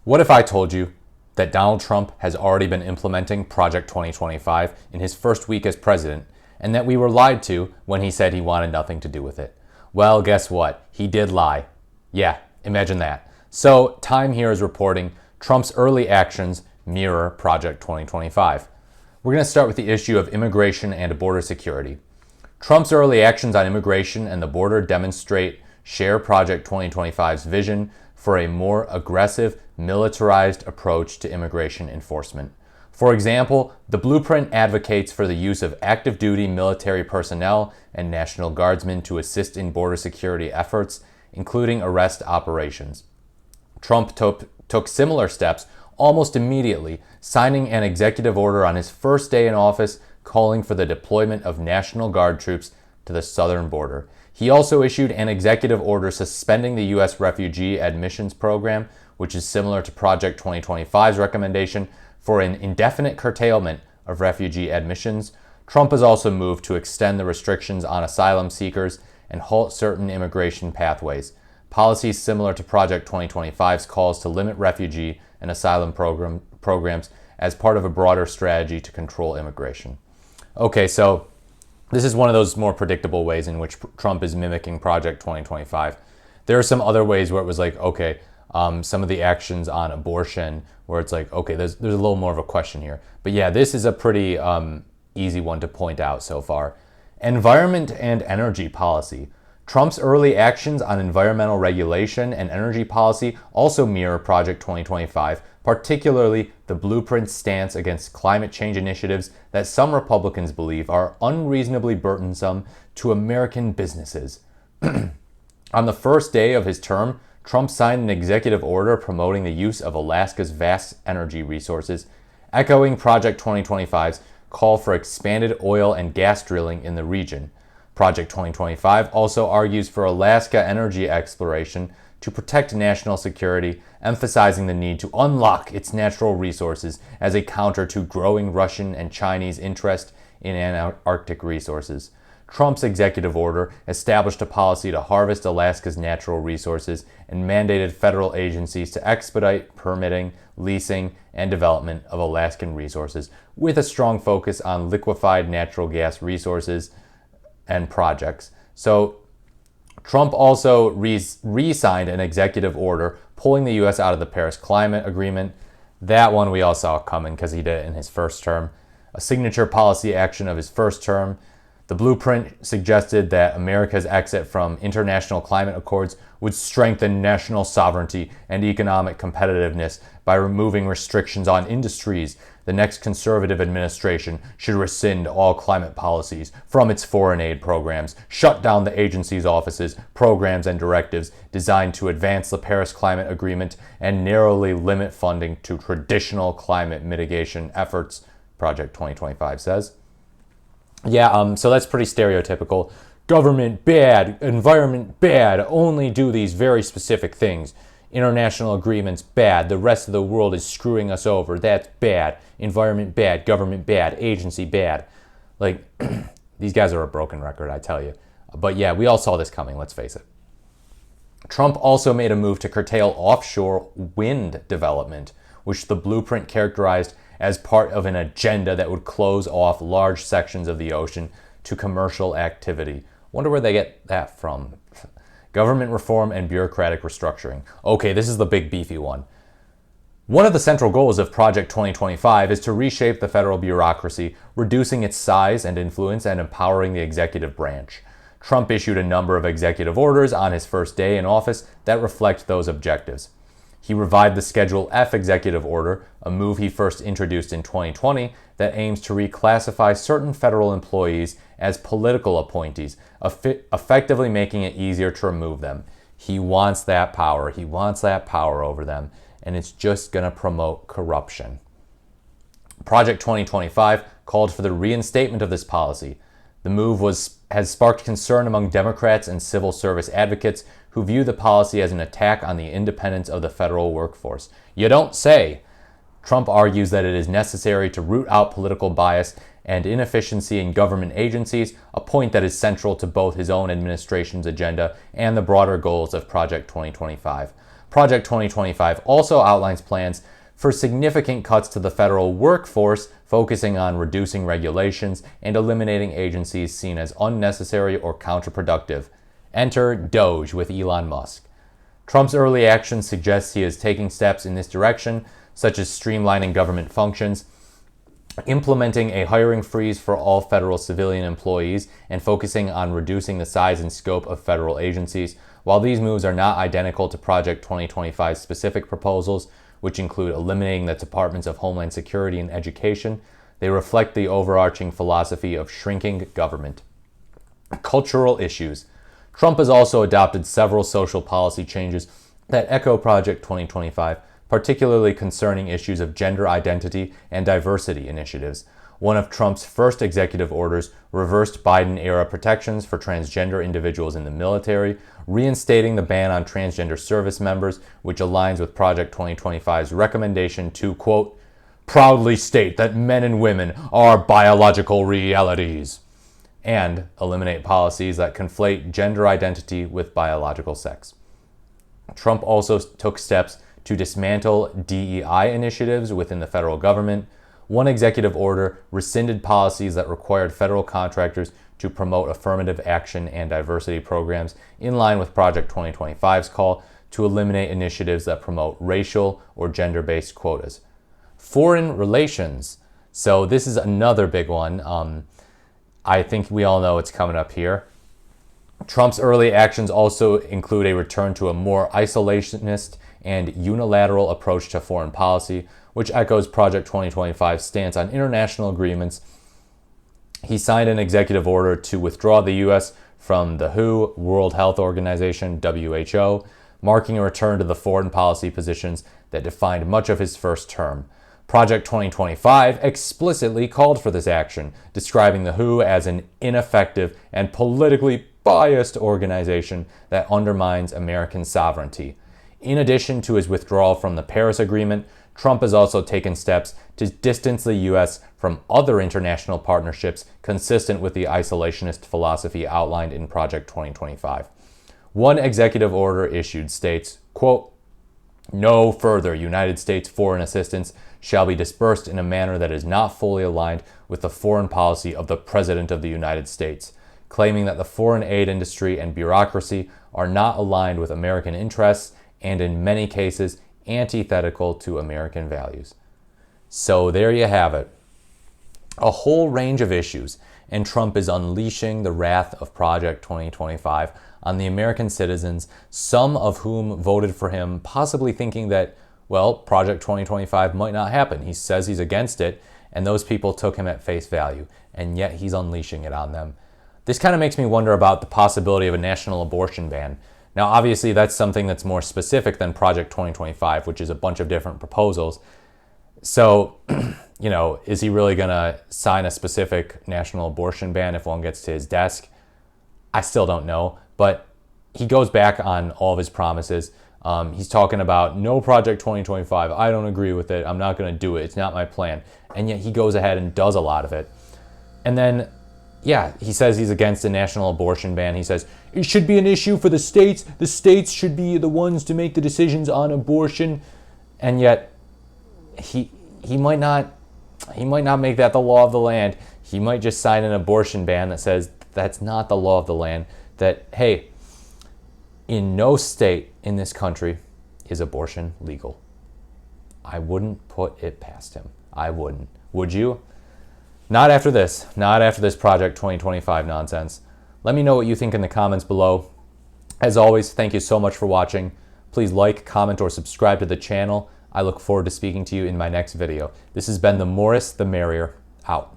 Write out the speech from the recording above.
What if I told you that Donald Trump has already been implementing Project 2025 in his first week as president, and that we were lied to when he said he wanted nothing to do with it? Well, guess what? He did lie. Yeah, imagine that. So, Time here is reporting Trump's early actions mirror Project 2025. We're going to start with the issue of immigration and border security. Trump's early actions on immigration and the border share Project 2025's vision for a more aggressive, militarized approach to immigration enforcement. For example, the blueprint advocates for the use of active duty military personnel and National Guardsmen to assist in border security efforts, including arrest operations. Trump took similar steps almost immediately, signing an executive order on his first day in office calling for the deployment of National Guard troops to the southern border. He also issued an executive order suspending the U.S. refugee admissions program, which is similar to Project 2025's recommendation for an indefinite curtailment of refugee admissions. Trump has also moved to extend the restrictions on asylum seekers and halt certain immigration pathways. Policies similar to Project 2025's calls to limit refugee and asylum programs as part of a broader strategy to control immigration. Okay, so this is one of those more predictable ways in which Trump is mimicking Project 2025. There are some other ways where it was like, okay, some of the actions on abortion where it's like, okay, there's a little more of a question here. But yeah, this is a pretty easy one to point out so far. Environment and energy policy. Trump's early actions on environmental regulation and energy policy also mirror Project 2025, particularly the blueprint's stance against climate change initiatives that some Republicans believe are unreasonably burdensome to American businesses. On the first day of his term, Trump signed an executive order promoting the use of Alaska's vast energy resources, echoing Project 2025's call for expanded oil and gas drilling in the region. Project 2025 also argues for Alaska energy exploration to protect national security, emphasizing the need to unlock its natural resources as a counter to growing Russian and Chinese interest in Antarctic resources. Trump's executive order established a policy to harvest Alaska's natural resources and mandated federal agencies to expedite permitting, leasing, and development of Alaskan resources, with a strong focus on liquefied natural gas resources and projects. So Trump also re-signed an executive order pulling the U.S. out of the Paris Climate Agreement. That one we all saw coming because he did it in his first term. A signature policy action of his first term. The blueprint suggested that America's exit from international climate accords would strengthen national sovereignty and economic competitiveness by removing restrictions on industries. The next conservative administration should rescind all climate policies from its foreign aid programs, shut down the agency's offices, programs, and directives designed to advance the Paris Climate Agreement, and narrowly limit funding to traditional climate mitigation efforts, Project 2025 says. Yeah, so that's pretty stereotypical. Government bad, environment bad, only do these very specific things. International agreements bad, the rest of the world is screwing us over, that's bad. Environment bad, government bad, agency bad. Like, these guys are a broken record, I tell you. But yeah, we all saw this coming, let's face it. Trump also made a move to curtail offshore wind development, which the blueprint characterized as part of an agenda that would close off large sections of the ocean to commercial activity. Wonder where they get that from. Government reform and bureaucratic restructuring. Okay, this is the big beefy one. One of the central goals of Project 2025 is to reshape the federal bureaucracy, reducing its size and influence and empowering the executive branch. Trump issued a number of executive orders on his first day in office that reflect those objectives. He revived the Schedule F executive order, a move he first introduced in 2020 that aims to reclassify certain federal employees as political appointees, effectively making it easier to remove them. He wants that power. He wants that power over them, and it's just going to promote corruption. Project 2025 called for the reinstatement of this policy. The move has sparked concern among Democrats and civil service advocates who view the policy as an attack on the independence of the federal workforce. You don't say. Trump argues that it is necessary to root out political bias and inefficiency in government agencies, a point that is central to both his own administration's agenda and the broader goals of Project 2025. Project 2025 also outlines plans for significant cuts to the federal workforce, focusing on reducing regulations and eliminating agencies seen as unnecessary or counterproductive. Enter DOGE with Elon Musk. Trump's early action suggests he is taking steps in this direction, such as streamlining government functions, implementing a hiring freeze for all federal civilian employees, and focusing on reducing the size and scope of federal agencies. While these moves are not identical to Project 2025's specific proposals, which include eliminating the Departments of Homeland Security and Education, they reflect the overarching philosophy of shrinking government. Cultural issues. Trump has also adopted several social policy changes that echo Project 2025, particularly concerning issues of gender identity and diversity initiatives. One of Trump's first executive orders reversed Biden-era protections for transgender individuals in the military, reinstating the ban on transgender service members, which aligns with Project 2025's recommendation to, quote, proudly state that men and women are biological realities, and eliminate policies that conflate gender identity with biological sex. Trump also took steps to dismantle DEI initiatives within the federal government. One executive order rescinded policies that required federal contractors to promote affirmative action and diversity programs, in line with Project 2025's call to eliminate initiatives that promote racial or gender-based quotas. Foreign relations. So this is another big one. I think we all know it's coming up here. Trump's early actions also include a return to a more isolationist and unilateral approach to foreign policy, which echoes Project 2025's stance on international agreements. He signed an executive order to withdraw the U.S. from the WHO, World Health Organization, WHO, marking a return to the foreign policy positions that defined much of his first term. Project 2025 explicitly called for this action, describing the WHO as an ineffective and politically biased organization that undermines American sovereignty. In addition to his withdrawal from the Paris Agreement, Trump has also taken steps to distance the U.S. from other international partnerships consistent with the isolationist philosophy outlined in Project 2025. One executive order issued states, quote, no further United States foreign assistance shall be dispersed in a manner that is not fully aligned with the foreign policy of the President of the United States, claiming that the foreign aid industry and bureaucracy are not aligned with American interests and in many cases antithetical to American values. So there you have it. A whole range of issues, and Trump is unleashing the wrath of Project 2025 on the American citizens, some of whom voted for him, possibly thinking that, well, Project 2025 might not happen. He says he's against it, and those people took him at face value, and yet he's unleashing it on them. This kind of makes me wonder about the possibility of a national abortion ban. Now, obviously, that's something that's more specific than Project 2025, which is a bunch of different proposals. So, is he really going to sign a specific national abortion ban if one gets to his desk? I still don't know, but he goes back on all of his promises. He's talking about no Project 2025. I don't agree with it. I'm not going to do it. It's not my plan. And yet he goes ahead and does a lot of it. And then, he says he's against a national abortion ban. He says it should be an issue for the states. The states should be the ones to make the decisions on abortion. And yet he might not make that the law of the land. He might just sign an abortion ban that says that's not the law of the land. That, hey, in no state in this country is abortion legal. I wouldn't put it past him. I wouldn't. Would you? Not after this. Not after this Project 2025 nonsense. Let me know what you think in the comments below. As always, thank you so much for watching. Please like, comment, or subscribe to the channel. I look forward to speaking to you in my next video. This has been the Morris the Merrier. Out.